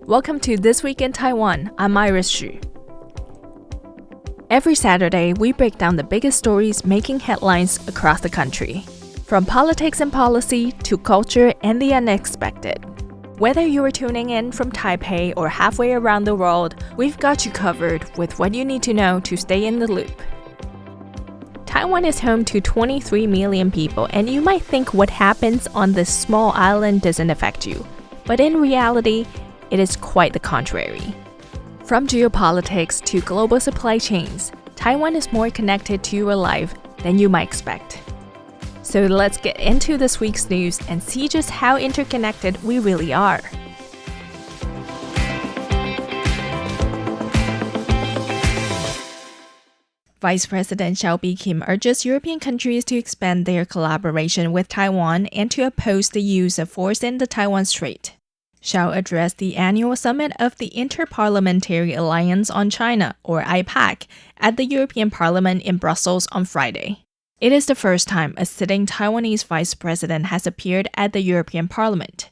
Welcome to This Week in Taiwan. I'm Iris Xu. Every Saturday, we break down the biggest stories making headlines across the country. From politics and policy to culture and the unexpected. Whether you are tuning in from Taipei or halfway around the world, we've got you covered with what you need to know to stay in the loop. Taiwan is home to 23 million people, and you might think what happens on this small island doesn't affect you. But in reality, it is quite the contrary. From geopolitics to global supply chains, Taiwan is more connected to your life than you might expect. So let's get into this week's news and see just how interconnected we really are. Vice President Hsiao Bi-khim urges European countries to expand their collaboration with Taiwan and to oppose the use of force in the Taiwan Strait. Hsiao addressed the annual summit of the Inter-Parliamentary Alliance on China, or IPAC, at the European Parliament in Brussels on Friday. It is the first time a sitting Taiwanese vice president has appeared at the European Parliament.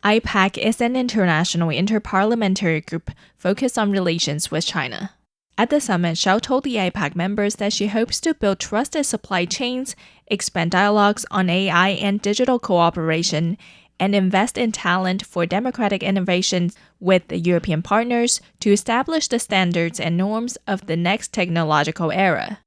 IPAC is an international interparliamentary group focused on relations with China. At the summit, Hsiao told the IPAC members that she hopes to build trusted supply chains, expand dialogues on AI and digital cooperation, and invest in talent for democratic innovations with the European partners to establish the standards and norms of the next technological era.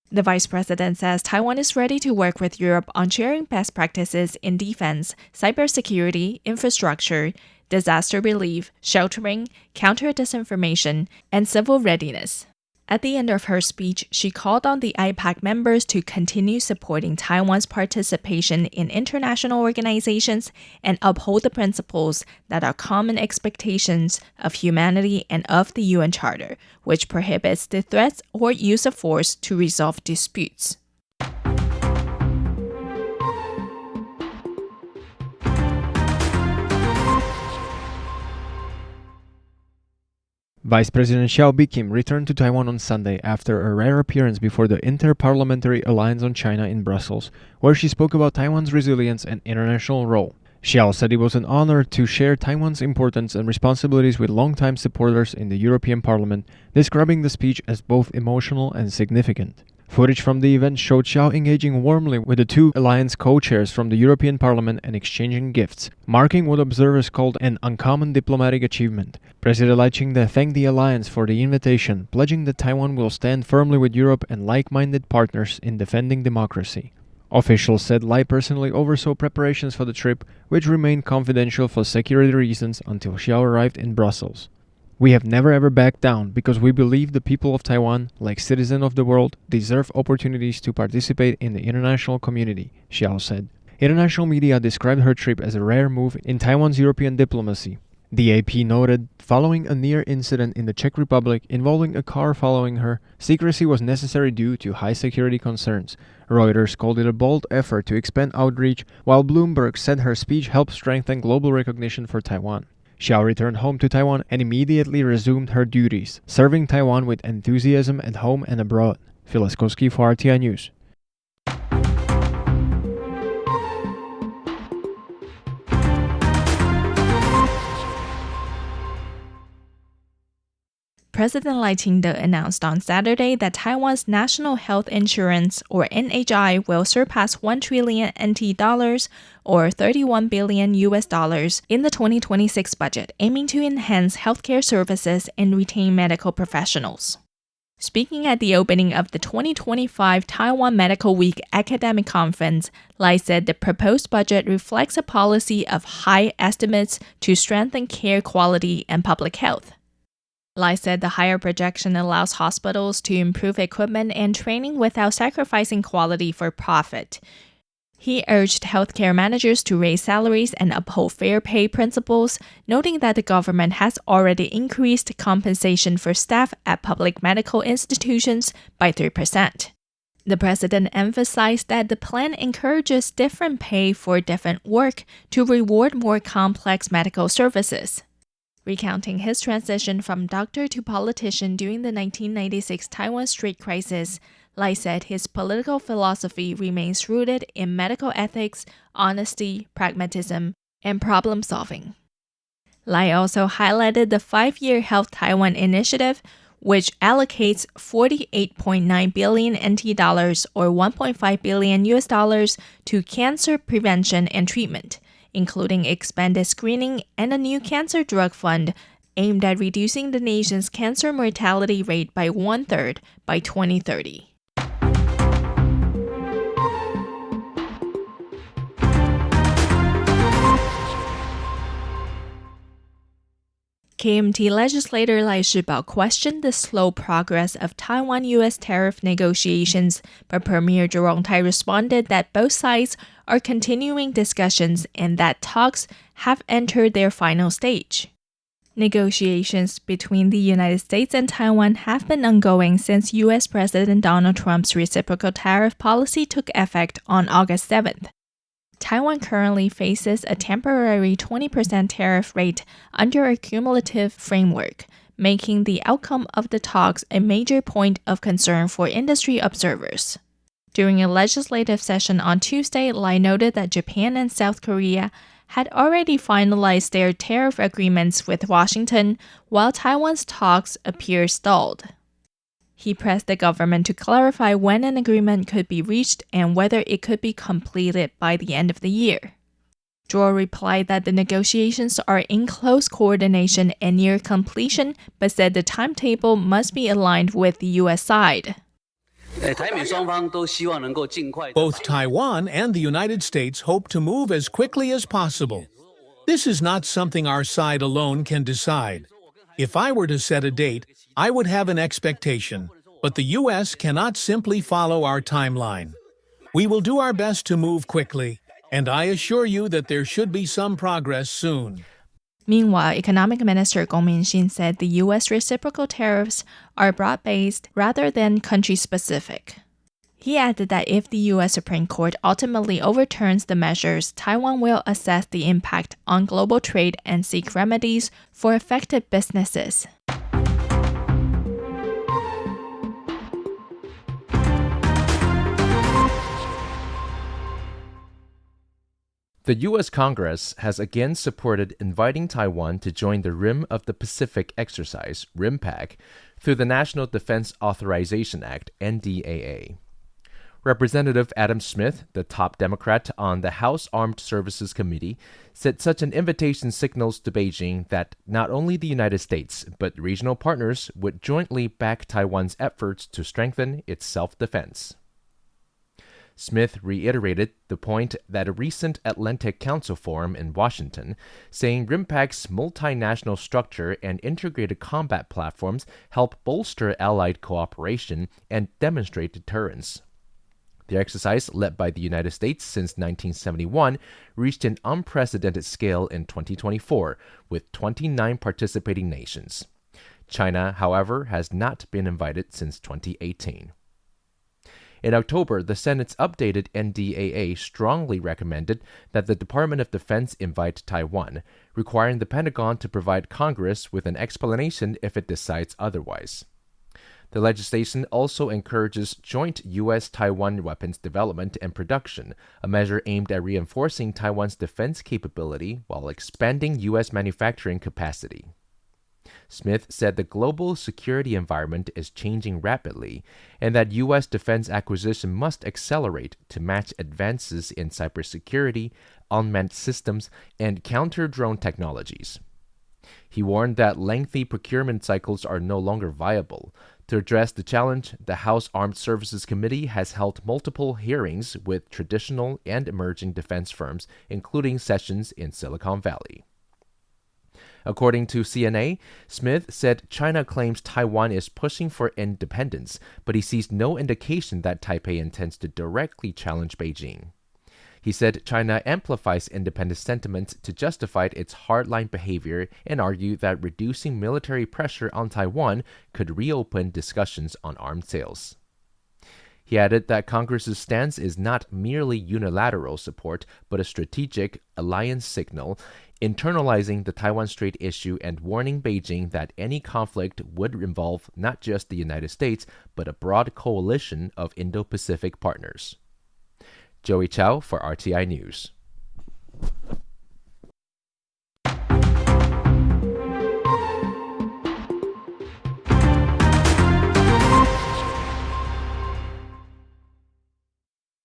The vice president says Taiwan is ready to work with Europe on sharing best practices in defense, cybersecurity, infrastructure, disaster relief, sheltering, counter-disinformation, and civil readiness. At the end of her speech, she called on the IPAC members to continue supporting Taiwan's participation in international organizations and uphold the principles that are common expectations of humanity and of the UN Charter, which prohibits the threats or use of force to resolve disputes. Vice President Hsiao Bi-khim returned to Taiwan on Sunday after a rare appearance before the Inter-Parliamentary Alliance on China in Brussels, where she spoke about Taiwan's resilience and international role. Hsiao said it was an honor to share Taiwan's importance and responsibilities with longtime supporters in the European Parliament, describing the speech as both emotional and significant. Footage from the event showed Hsiao engaging warmly with the two alliance co-chairs from the European Parliament and exchanging gifts, marking what observers called an uncommon diplomatic achievement. President Lai Ching-te thanked the alliance for the invitation, pledging that Taiwan will stand firmly with Europe and like-minded partners in defending democracy. Officials said Lai personally oversaw preparations for the trip, which remained confidential for security reasons until Hsiao arrived in Brussels. We have never ever backed down because we believe the people of Taiwan, like citizens of the world, deserve opportunities to participate in the international community, Hsiao said. International media described her trip as a rare move in Taiwan's European diplomacy. The AP noted, following a near incident in the Czech Republic involving a car following her, secrecy was necessary due to high security concerns. Reuters called it a bold effort to expand outreach, while Bloomberg said her speech helped strengthen global recognition for Taiwan. Hsiao returned home to Taiwan and immediately resumed her duties, serving Taiwan with enthusiasm at home and abroad. Phyllis Koski for RTI News. President Lai Ching-te announced on Saturday that Taiwan's National Health Insurance, or NHI, will surpass 1 trillion NT dollars, or $31 billion in the 2026 budget, aiming to enhance healthcare services and retain medical professionals. Speaking at the opening of the 2025 Taiwan Medical Week Academic Conference, Lai said the proposed budget reflects a policy of high estimates to strengthen care quality and public health. Lai said the higher projection allows hospitals to improve equipment and training without sacrificing quality for profit. He urged healthcare managers to raise salaries and uphold fair pay principles, noting that the government has already increased compensation for staff at public medical institutions by 3%. The president emphasized that the plan encourages different pay for different work to reward more complex medical services. Recounting his transition from doctor to politician during the 1996 Taiwan Strait crisis, Lai said his political philosophy remains rooted in medical ethics, honesty, pragmatism, and problem-solving. Lai also highlighted the 5-year Health Taiwan initiative, which allocates 48.9 billion NT dollars or $1.5 billion US dollars to cancer prevention and treatment, including expanded screening and a new cancer drug fund aimed at reducing the nation's cancer mortality rate by 1/3 by 2030. KMT legislator Lai Shyh-bao questioned the slow progress of Taiwan-U.S. tariff negotiations, but Premier Cho Jung-tai responded that both sides are continuing discussions and that talks have entered their final stage. Negotiations between the United States and Taiwan have been ongoing since U.S. President Donald Trump's reciprocal tariff policy took effect on August 7th. Taiwan currently faces a temporary 20% tariff rate under a cumulative framework, making the outcome of the talks a major point of concern for industry observers. During a legislative session on Tuesday, Lai noted that Japan and South Korea had already finalized their tariff agreements with Washington, while Taiwan's talks appear stalled. He pressed the government to clarify when an agreement could be reached and whether it could be completed by the end of the year. Cho replied that the negotiations are in close coordination and near completion, but said the timetable must be aligned with the U.S. side. Both Taiwan and the United States hope to move as quickly as possible. This is not something our side alone can decide. If I were to set a date, I would have an expectation, but the U.S. cannot simply follow our timeline. We will do our best to move quickly, and I assure you that there should be some progress soon. Meanwhile, Economic Minister Gong Min-shin said the U.S. reciprocal tariffs are broad-based rather than country-specific. He added that if the U.S. Supreme Court ultimately overturns the measures, Taiwan will assess the impact on global trade and seek remedies for affected businesses. The U.S. Congress has again supported inviting Taiwan to join the Rim of the Pacific exercise, RIMPAC, through the National Defense Authorization Act, NDAA. Representative Adam Smith, the top Democrat on the House Armed Services Committee, said such an invitation signals to Beijing that not only the United States, but regional partners would jointly back Taiwan's efforts to strengthen its self-defense. Smith reiterated the point at a recent Atlantic Council forum in Washington, saying RIMPAC's multinational structure and integrated combat platforms help bolster allied cooperation and demonstrate deterrence. The exercise, led by the United States since 1971, reached an unprecedented scale in 2024, with 29 participating nations. China, however, has not been invited since 2018. In October, the Senate's updated NDAA strongly recommended that the Department of Defense invite Taiwan, requiring the Pentagon to provide Congress with an explanation if it decides otherwise. The legislation also encourages joint U.S.-Taiwan weapons development and production, a measure aimed at reinforcing Taiwan's defense capability while expanding U.S. manufacturing capacity. Smith said the global security environment is changing rapidly and that U.S. defense acquisition must accelerate to match advances in cybersecurity, unmanned systems, and counter-drone technologies. He warned that lengthy procurement cycles are no longer viable. To address the challenge, the House Armed Services Committee has held multiple hearings with traditional and emerging defense firms, including sessions in Silicon Valley. According to CNA, Smith said China claims Taiwan is pushing for independence, but he sees no indication that Taipei intends to directly challenge Beijing. He said China amplifies independent sentiments to justify its hardline behavior and argued that reducing military pressure on Taiwan could reopen discussions on arms sales. He added that Congress's stance is not merely unilateral support, but a strategic alliance signal, internalizing the Taiwan Strait issue and warning Beijing that any conflict would involve not just the United States, but a broad coalition of Indo-Pacific partners. Joey Chow for RTI News.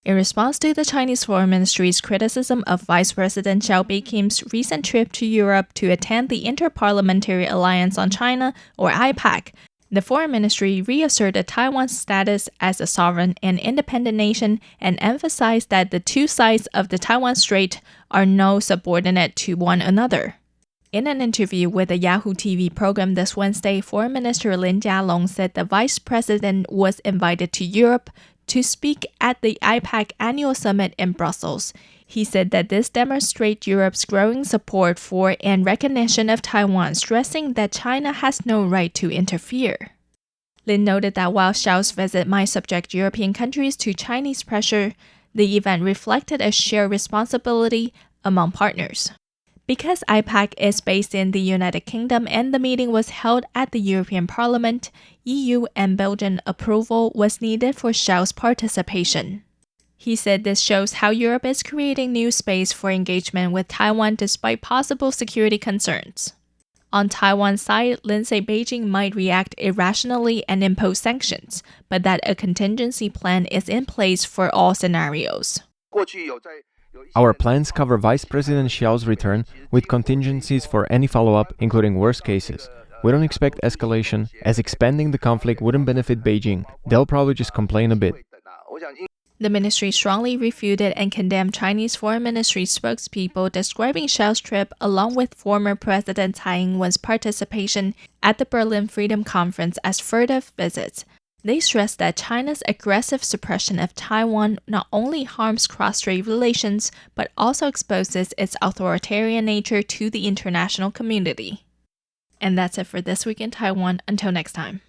In response to the Chinese Foreign Ministry's criticism of Vice President Hsiao Bi-khim's recent trip to Europe to attend the Inter-Parliamentary Alliance on China, or IPAC, the Foreign Ministry reasserted Taiwan's status as a sovereign and independent nation and emphasized that the two sides of the Taiwan Strait are no subordinate to one another. In an interview with a Yahoo TV program this Wednesday, Foreign Minister Lin Jialong said the Vice President was invited to Europe to speak at the IPAC annual summit in Brussels. He said that this demonstrates Europe's growing support for and recognition of Taiwan, stressing that China has no right to interfere. Lin noted that while Hsiao's visit might subject European countries to Chinese pressure, the event reflected a shared responsibility among partners. Because IPAC is based in the United Kingdom and the meeting was held at the European Parliament, EU and Belgian approval was needed for Hsiao's participation. He said this shows how Europe is creating new space for engagement with Taiwan despite possible security concerns. On Taiwan's side, Lin said Beijing might react irrationally and impose sanctions, but that a contingency plan is in place for all scenarios. Our plans cover Vice President Hsiao's return with contingencies for any follow-up, including worst cases. We don't expect escalation, as expanding the conflict wouldn't benefit Beijing. They'll probably just complain a bit. The ministry strongly refuted and condemned Chinese Foreign Ministry spokespeople describing Hsiao's trip along with former President Tsai Ing-wen's participation at the Berlin Freedom Conference as furtive visits. They stressed that China's aggressive suppression of Taiwan not only harms cross-strait relations, but also exposes its authoritarian nature to the international community. And that's it for This Week in Taiwan. Until next time.